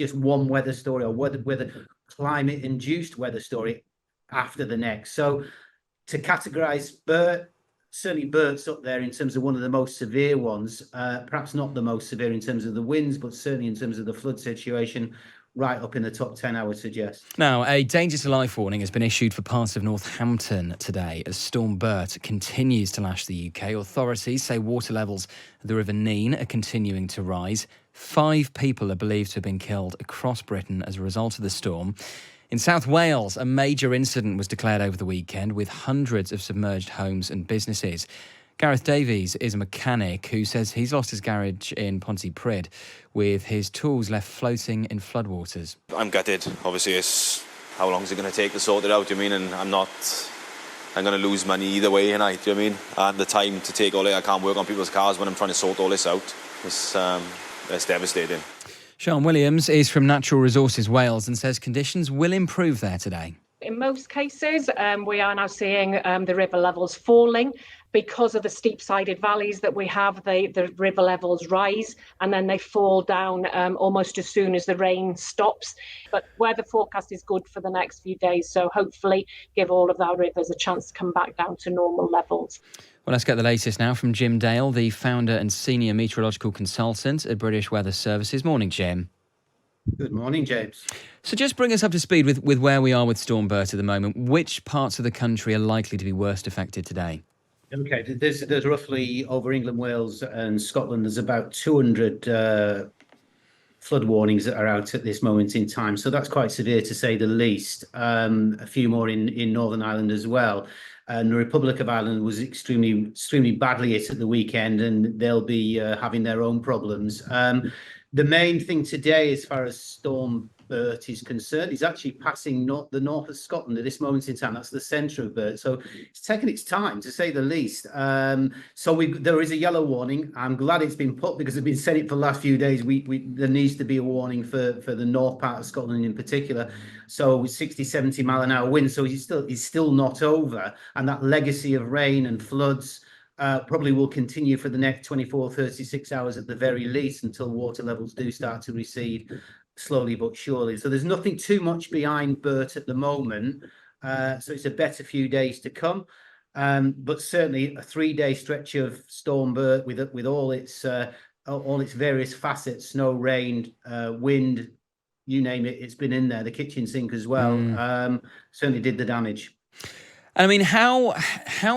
just one weather story, or whether climate-induced weather story after the next. So to categorise Bert, certainly Bert's up there in terms of one of the most severe ones, perhaps not the most severe in terms of the winds, but certainly in terms of the flood situation, right up in the top 10, I would suggest. Now, a danger to life warning has been issued for parts of Northampton today as Storm Bert continues to lash the UK. Authorities say water levels at the River Nene are continuing to rise. 5 people are believed to have been killed across Britain as a result of the storm. In South Wales, a major incident was declared over the weekend with hundreds of submerged homes and businesses. Gareth Davies is a mechanic who says he's lost his garage in Pontypridd with his tools left floating in floodwaters. I'm gutted. Obviously, it's how long is it going to take to sort it out, do you mean? And I'm going to lose money either way, and do you know what I mean? And the time to take all it, I can't work on people's cars when I'm trying to sort all this out. It's devastating. Sian Williams is from Natural Resources Wales and says conditions will improve there today. In most cases, we are now seeing the river levels falling. Because of the steep-sided valleys that we have, the river levels rise and then they fall down almost as soon as the rain stops. But weather forecast is good for the next few days, so hopefully give all of our rivers a chance to come back down to normal levels. Well, let's get the latest now from Jim Dale, the founder and senior meteorological consultant at British Weather Services. Morning, Jim. Good morning, James. So just bring us up to speed with where we are with Storm Bert at the moment. Which parts of the country are likely to be worst affected today? Okay, there's roughly over England, Wales and Scotland, there's about 200 flood warnings that are out at this moment in time. So that's quite severe to say the least. A few more in Northern Ireland as well. And the Republic of Ireland was extremely badly hit at the weekend, and they'll be having their own problems. The main thing today, as far as Storm Bert is concerned, is actually passing the north of Scotland at this moment in time. That's the centre of Bert. So it's taken its time, to say the least. There is a yellow warning. I'm glad it's been put because it's been said it for the last few days. There needs to be a warning for the north part of Scotland in particular. So 60, 70 mile an hour winds. So it's still not over. And that legacy of rain and floods probably will continue for the next 24, 36 hours at the very least until water levels do start to recede slowly but surely. So there's nothing too much behind Bert at the moment. So it's a better few days to come. But certainly a 3-day stretch of Storm Bert with all its various facets, snow, rain, wind, you name it, it's been in there. The kitchen sink as well. Certainly did the damage. I mean, how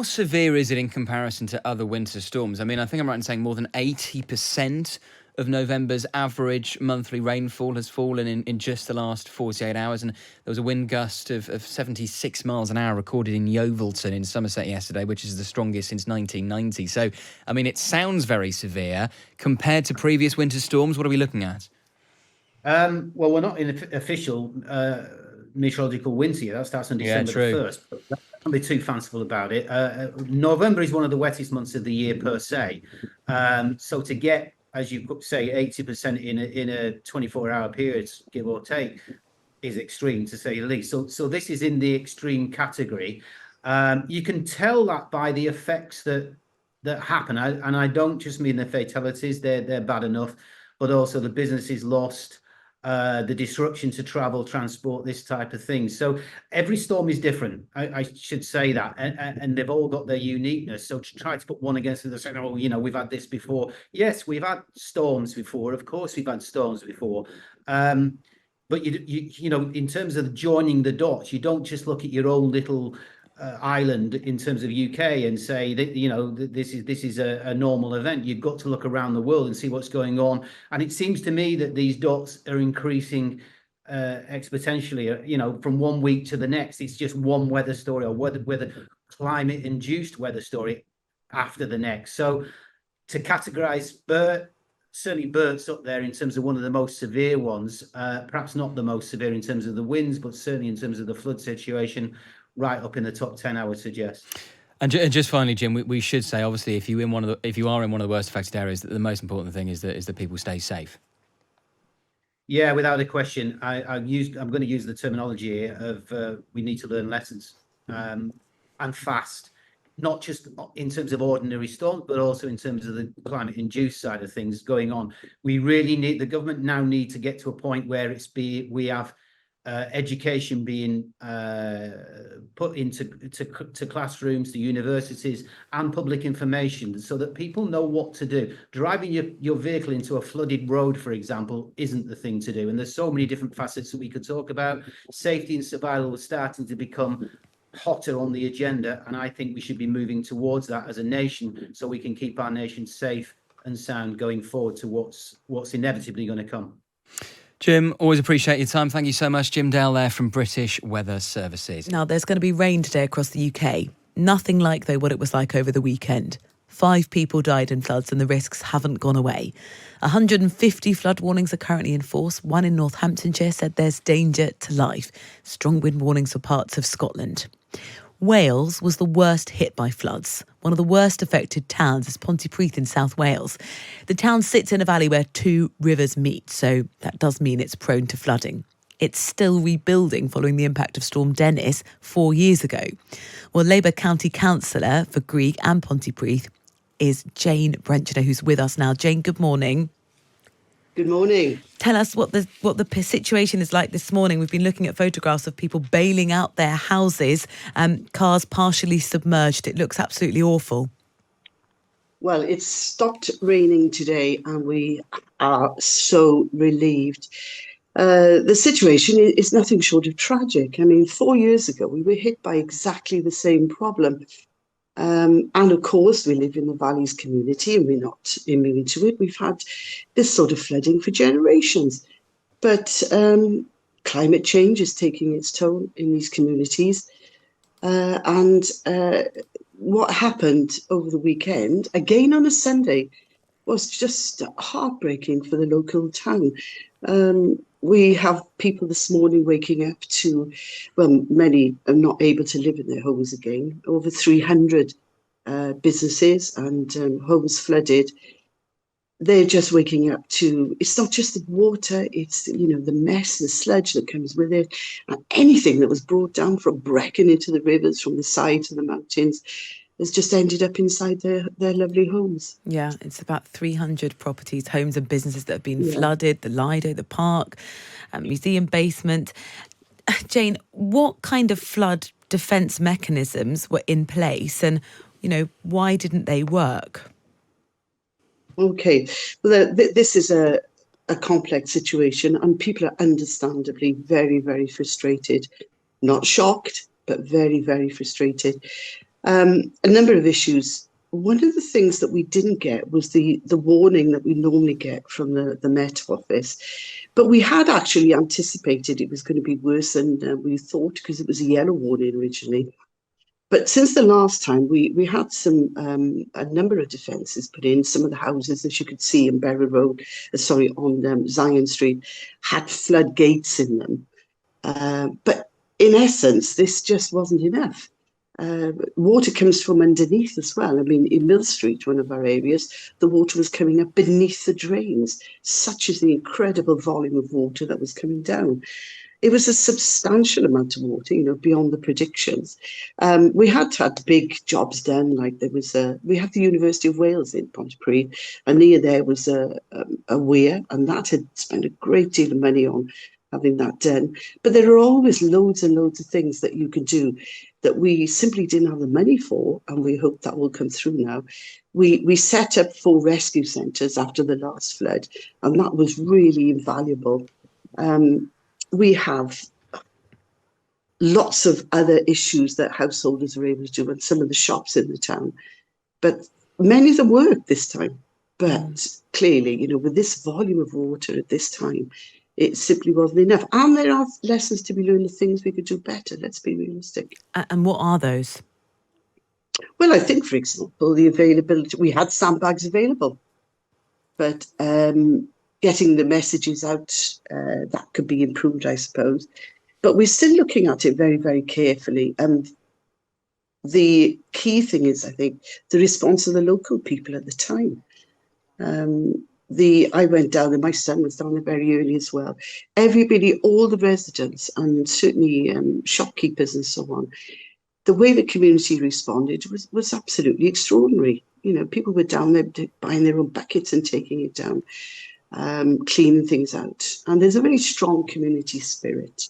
severe is it in comparison to other winter storms? I mean, I think I'm right in saying more than 80% of November's average monthly rainfall has fallen in just the last 48 hours. And there was a wind gust of 76 miles an hour recorded in Yeovilton in Somerset yesterday, which is the strongest since 1990. So, I mean, it sounds very severe. Compared to previous winter storms, what are we looking at? Well, we're not in official meteorological winter yet. That starts on December the 1st. But don't be too fanciful about it. November is one of the wettest months of the year per se. So to get, as you could say, 80% in a 24-hour period, give or take, is extreme to say the least. So this is in the extreme category. You can tell that by the effects that happen, and I don't just mean the fatalities; they're bad enough, but also the businesses lost. The disruption to travel, transport, this type of thing. So every storm is different. I should say that, and they've all got their uniqueness. So to try to put one against the other, saying, "Oh, we've had this before." Yes, we've had storms before. Of course, we've had storms before. But in terms of joining the dots, you don't just look at your own little island in terms of UK and say that this is a normal event. You've got to look around the world and see what's going on, and it seems to me that these dots are increasing exponentially. From one week to the next, it's just one weather story, or whether climate induced weather story after the next. So to categorize Bert, certainly Bert's up there in terms of one of the most severe ones, perhaps not the most severe in terms of the winds, but certainly in terms of the flood situation, right up in the top 10, I would suggest. And just finally, Jim, we should say, obviously, if you are in one of the worst affected areas, that the most important thing is that people stay safe. Yeah, without a question. I'm going to use the terminology here of we need to learn lessons and fast. not just in terms of ordinary storms, but also in terms of the climate-induced side of things going on. We really need, the government now need to get to a point where we have education being put into classrooms, to universities, and public information, so that people know what to do. Driving your vehicle into a flooded road, for example, isn't the thing to do. And there's so many different facets that we could talk about. Safety and survival are starting to become hotter on the agenda, and I think we should be moving towards that as a nation, so we can keep our nation safe and sound going forward to what's inevitably going to come. Jim, always appreciate your time. Thank you so much. Jim Dale there from British Weather Services. Now, there's going to be rain today across the UK. Nothing like, though, what it was like over the weekend. 5 people died in floods and the risks haven't gone away. 150 flood warnings are currently in force. One in Northamptonshire said there's danger to life. Strong wind warnings for parts of Scotland. Wales was the worst hit by floods. One of the worst affected towns is Pontypridd in South Wales. The town sits in a valley where 2 rivers meet, so that does mean it's prone to flooding. It's still rebuilding following the impact of Storm Dennis 4 years ago. Well, Labour County Councillor for Grieg and Pontypridd is Jane Brenchner, who's with us now. Jane, good morning. Good morning. Tell us what the situation is like this morning. We've been looking at photographs of people bailing out their houses, cars partially submerged. It looks absolutely awful. Well, it's stopped raining today and we are so relieved. The situation is nothing short of tragic. I mean, 4 years ago, we were hit by exactly the same problem. And of course, we live in the Valleys community and we're not immune to it. We've had this sort of flooding for generations. But climate change is taking its toll in these communities. And what happened over the weekend, again on a Sunday, was just heartbreaking for the local town. We have people this morning waking up to, well, many are not able to live in their homes again. Over 300 businesses and homes flooded. They're just waking up to, it's not just the water, it's, the mess, the sludge that comes with it, and anything that was brought down from Brecon into the rivers, from the sides of the mountains, has just ended up inside their lovely homes. Yeah, it's about 300 properties, homes and businesses that have been flooded, the Lido, the park, museum basement. Jane, what kind of flood defence mechanisms were in place and, why didn't they work? Okay, well, this is a complex situation and people are understandably very, very frustrated. Not shocked, but very, very frustrated. A number of issues. One of the things that we didn't get was the warning that we normally get from the Met Office. But we had actually anticipated it was going to be worse than we thought, because it was a yellow warning originally. But since the last time, we had a number of defences put in. Some of the houses, as you could see in Berry Road, on Zion Street, had floodgates in them. But in essence, this just wasn't enough. Water comes from underneath as well. I mean, in Mill Street, one of our areas, the water was coming up beneath the drains. Such is the incredible volume of water that was coming down. It was a substantial amount of water, beyond the predictions. We had big jobs done, like we had the University of Wales in Pontypridd, and near there was a weir, and that had spent a great deal of money on having that done. But there are always loads and loads of things that you can do that we simply didn't have the money for, and we hope that will come through now. We set up 4 rescue centres after the last flood, and that was really invaluable. We have lots of other issues that householders are able to do, and some of the shops in the town. But many of them work this time. But clearly, with this volume of water at this time, it simply wasn't enough. And there are lessons to be learned of things we could do better. Let's be realistic. And what are those? Well, I think, for example, the availability. We had sandbags available, but getting the messages out, that could be improved, I suppose. But we're still looking at it very, very carefully. And the key thing is, I think, the response of the local people at the time. I went down, and my son was down there very early as well. Everybody, all the residents, and certainly shopkeepers and so on, the way the community responded was absolutely extraordinary. You know, people were down there buying their own buckets and taking it down, cleaning things out. And there's a very strong community spirit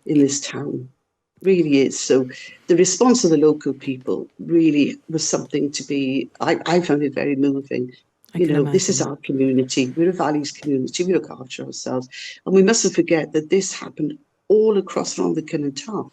in this town, really is. So the response of the local people really was something to be, I found it very moving. You know, this is our community. We're a Valleys community. We look after ourselves. And we mustn't forget that this happened all across Rhondda and Taff.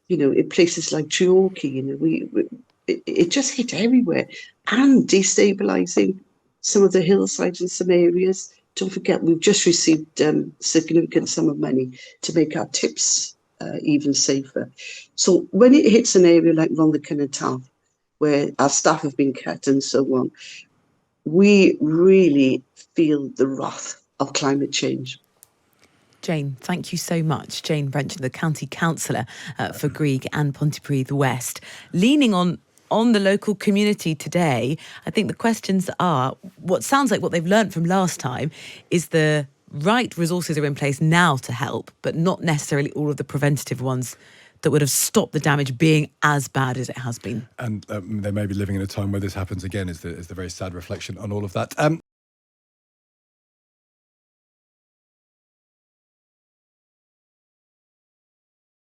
You know, in places like Treorchy, you know, it just hit everywhere, and destabilising some of the hillsides in some areas. Don't forget, we've just received significant sum of money to make our tips even safer. So when it hits an area like Rhondda and Taff, where our staff have been cut and so on, we really feel the wrath of climate change. Jane, thank you so much. Jane Brenton, the County Councillor for Grieg and Pontypridd West. Leaning on the local community today, I think the questions are, what sounds like what they've learnt from last time is the right resources are in place now to help, but not necessarily all of the preventative ones that would have stopped the damage being as bad as it has been. And they may be living in a time where this happens again is the very sad reflection on all of that.